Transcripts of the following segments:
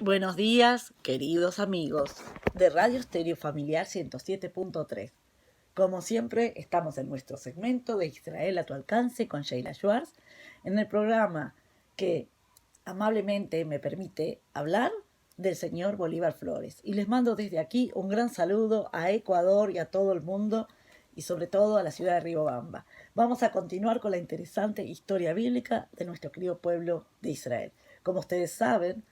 Buenos días, queridos amigos de Radio Estéreo Familiar 107.3. Como siempre, estamos en nuestro segmento de Israel a tu alcance con Sheila Schwartz, en el programa que amablemente me permite hablar del señor Bolívar Flores. Y les mando desde aquí un gran saludo a Ecuador y a todo el mundo, y sobre todo a la ciudad de Riobamba. Vamos a continuar con la interesante historia bíblica de nuestro querido pueblo de Israel. Como ustedes saben,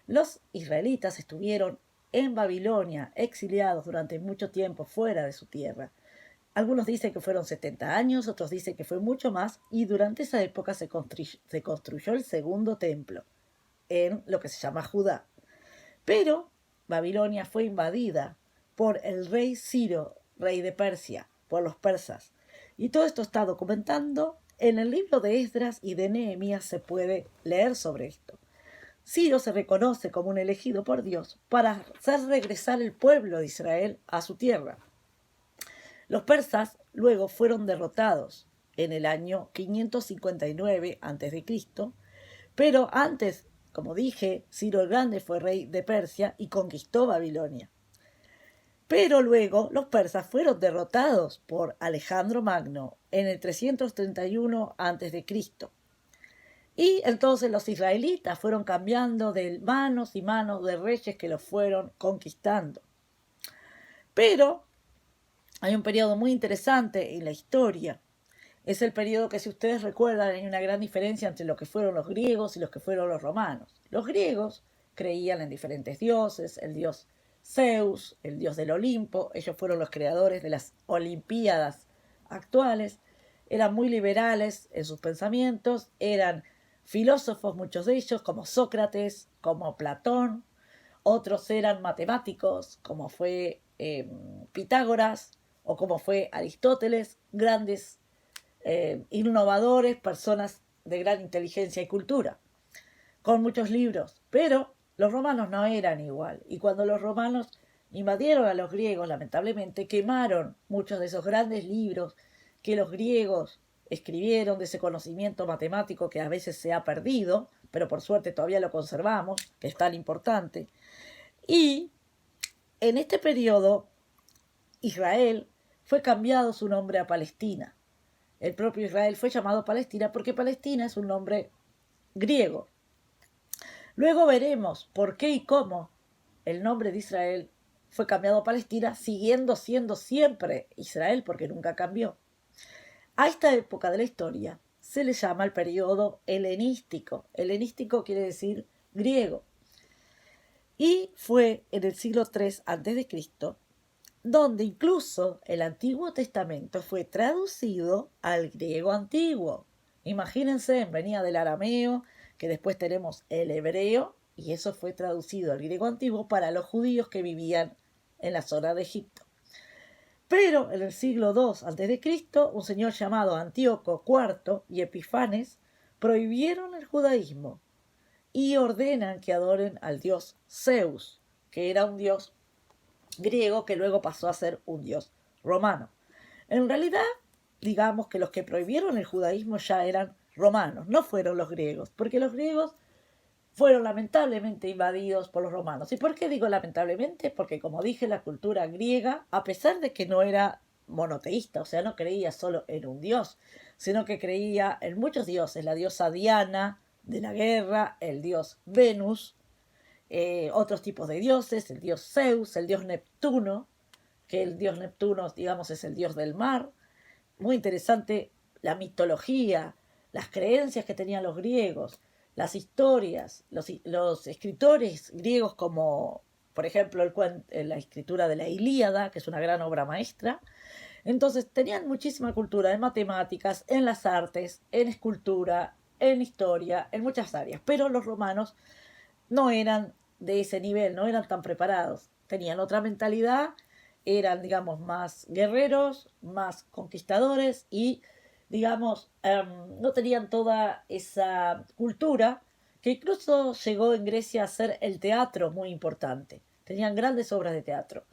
los israelitas estuvieron en Babilonia, exiliados durante mucho tiempo fuera de su tierra. Algunos dicen que fueron 70 años, otros dicen que fue mucho más, y durante esa época se construyó el segundo templo, en lo que se llama Judá. Pero Babilonia fue invadida por el rey Ciro, rey de Persia, por los persas. Y todo esto está documentando en el libro de Esdras y de Nehemías, se puede leer sobre esto. Ciro se reconoce como un elegido por Dios para hacer regresar el pueblo de Israel a su tierra. Los persas luego fueron derrotados en el año 559 a.C., pero antes, como dije, Ciro el Grande fue rey de Persia y conquistó Babilonia. Pero luego los persas fueron derrotados por Alejandro Magno en el 331 a.C. Y entonces los israelitas fueron cambiando de manos y manos de reyes que los fueron conquistando. Pero hay un periodo muy interesante en la historia. Es el periodo que, si ustedes recuerdan, hay una gran diferencia entre lo que fueron los griegos y los que fueron los romanos. Los griegos creían en diferentes dioses, el dios Zeus, el dios del Olimpo. Ellos fueron los creadores de las Olimpiadas actuales. Eran muy liberales en sus pensamientos, eran filósofos, muchos de ellos, como Sócrates, como Platón. Otros eran matemáticos, como fue Pitágoras o como fue Aristóteles, grandes innovadores, personas de gran inteligencia y cultura, con muchos libros. Pero los romanos no eran igual. Y cuando los romanos invadieron a los griegos, lamentablemente quemaron muchos de esos grandes libros que los griegos escribieron, de ese conocimiento matemático que a veces se ha perdido, pero por suerte todavía lo conservamos, que es tan importante. Y en este periodo, Israel fue cambiado su nombre a Palestina. El propio Israel fue llamado Palestina porque Palestina es un nombre griego. Luego veremos por qué y cómo el nombre de Israel fue cambiado a Palestina, siguiendo siendo siempre Israel, porque nunca cambió. A esta época de la historia se le llama el periodo helenístico. Helenístico quiere decir griego. Y fue en el siglo III a.C., donde incluso el Antiguo Testamento fue traducido al griego antiguo. Imagínense, venía del arameo, que después tenemos el hebreo, y eso fue traducido al griego antiguo para los judíos que vivían en la zona de Egipto. Pero en el siglo II a.C., un señor llamado Antíoco IV y Epifanes prohibieron el judaísmo y ordenan que adoren al dios Zeus, que era un dios griego que luego pasó a ser un dios romano. En realidad, digamos que los que prohibieron el judaísmo ya eran romanos, no fueron los griegos, porque los griegos fueron lamentablemente invadidos por los romanos. ¿Y por qué digo lamentablemente? Porque, como dije, la cultura griega, a pesar de que no era monoteísta, o sea, no creía solo en un dios, sino que creía en muchos dioses, la diosa Diana de la guerra, el dios Venus, otros tipos de dioses, el dios Zeus, el dios Neptuno, que el dios Neptuno, digamos, es el dios del mar. Muy interesante la mitología, las creencias que tenían los griegos, las historias, los escritores griegos como, por ejemplo, la escritura de la Ilíada, que es una gran obra maestra. Entonces tenían muchísima cultura en matemáticas, en las artes, en escultura, en historia, en muchas áreas. Pero los romanos no eran de ese nivel, no eran tan preparados. Tenían otra mentalidad, eran, digamos, más guerreros, más conquistadores y, digamos, no tenían toda esa cultura que incluso llegó en Grecia a ser el teatro muy importante. Tenían grandes obras de teatro.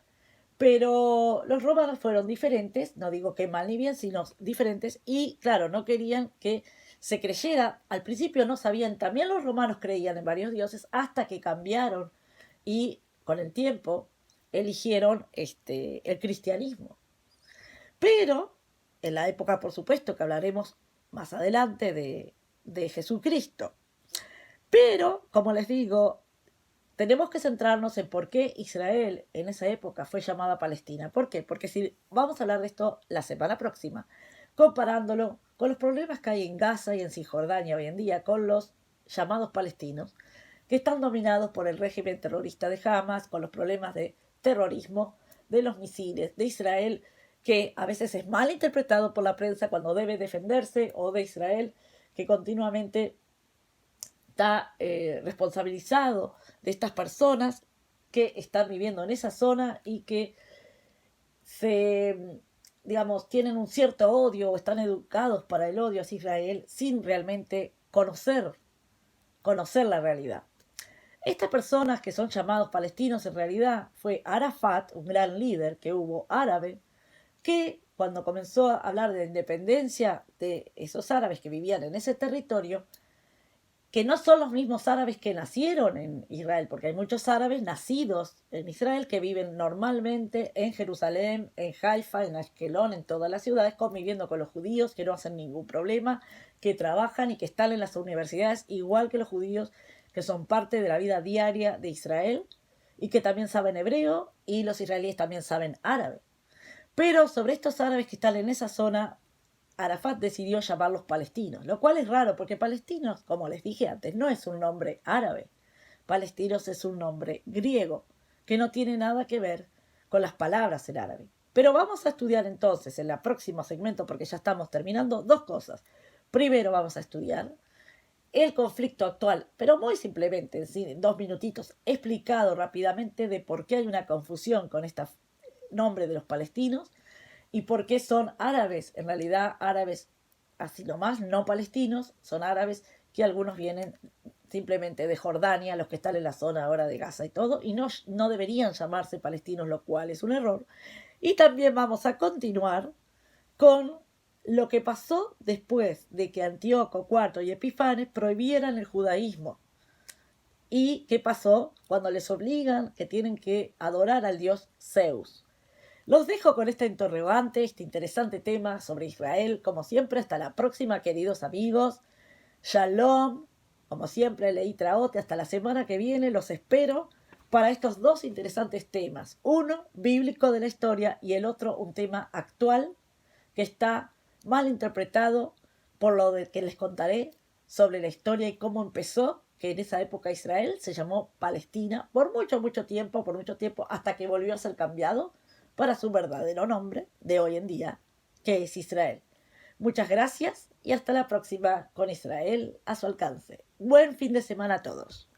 Pero los romanos fueron diferentes, no digo que mal ni bien, sino diferentes, y claro, no querían que se creyera. Al principio no sabían, también los romanos creían en varios dioses, hasta que cambiaron y con el tiempo eligieron el cristianismo. Pero en la época, por supuesto, que hablaremos más adelante de Jesucristo. Pero, como les digo, tenemos que centrarnos en por qué Israel en esa época fue llamada Palestina. ¿Por qué? Porque si vamos a hablar de esto la semana próxima, comparándolo con los problemas que hay en Gaza y en Cisjordania hoy en día con los llamados palestinos, que están dominados por el régimen terrorista de Hamas, con los problemas de terrorismo, de los misiles, de Israel, que a veces es mal interpretado por la prensa cuando debe defenderse, o de Israel, que continuamente está responsabilizado de estas personas que están viviendo en esa zona y que tienen un cierto odio o están educados para el odio hacia Israel sin realmente conocer la realidad. Estas personas que son llamados palestinos en realidad fue Arafat, un gran líder que hubo árabe, que cuando comenzó a hablar de la independencia de esos árabes que vivían en ese territorio, que no son los mismos árabes que nacieron en Israel, porque hay muchos árabes nacidos en Israel que viven normalmente en Jerusalén, en Haifa, en Ashkelon, en todas las ciudades, conviviendo con los judíos, que no hacen ningún problema, que trabajan y que están en las universidades igual que los judíos, que son parte de la vida diaria de Israel y que también saben hebreo, y los israelíes también saben árabe. Pero sobre estos árabes que están en esa zona, Arafat decidió llamarlos palestinos, lo cual es raro porque palestinos, como les dije antes, no es un nombre árabe. Palestinos es un nombre griego que no tiene nada que ver con las palabras en árabe. Pero vamos a estudiar entonces en el próximo segmento, porque ya estamos terminando, dos cosas. Primero vamos a estudiar el conflicto actual, pero muy simplemente, en 2 minutitos, explicado rápidamente de por qué hay una confusión con este nombre de los palestinos y por qué son árabes, en realidad árabes así nomás, no palestinos, son árabes que algunos vienen simplemente de Jordania, los que están en la zona ahora de Gaza y todo, y no deberían llamarse palestinos, lo cual es un error. Y también vamos a continuar con lo que pasó después de que Antíoco IV y Epifanes prohibieran el judaísmo. Y qué pasó cuando les obligan que tienen que adorar al dios Zeus. Los dejo con este interrogante, este interesante tema sobre Israel. Como siempre, hasta la próxima, queridos amigos. Shalom. Como siempre, leí traote. Hasta la semana que viene. Los espero para estos dos interesantes temas. Uno, bíblico de la historia, y el otro, un tema actual que está mal interpretado por lo que les contaré sobre la historia y cómo empezó, que en esa época Israel se llamó Palestina por mucho tiempo, hasta que volvió a ser cambiado para su verdadero nombre de hoy en día, que es Israel. Muchas gracias y hasta la próxima con Israel a su alcance. Buen fin de semana a todos.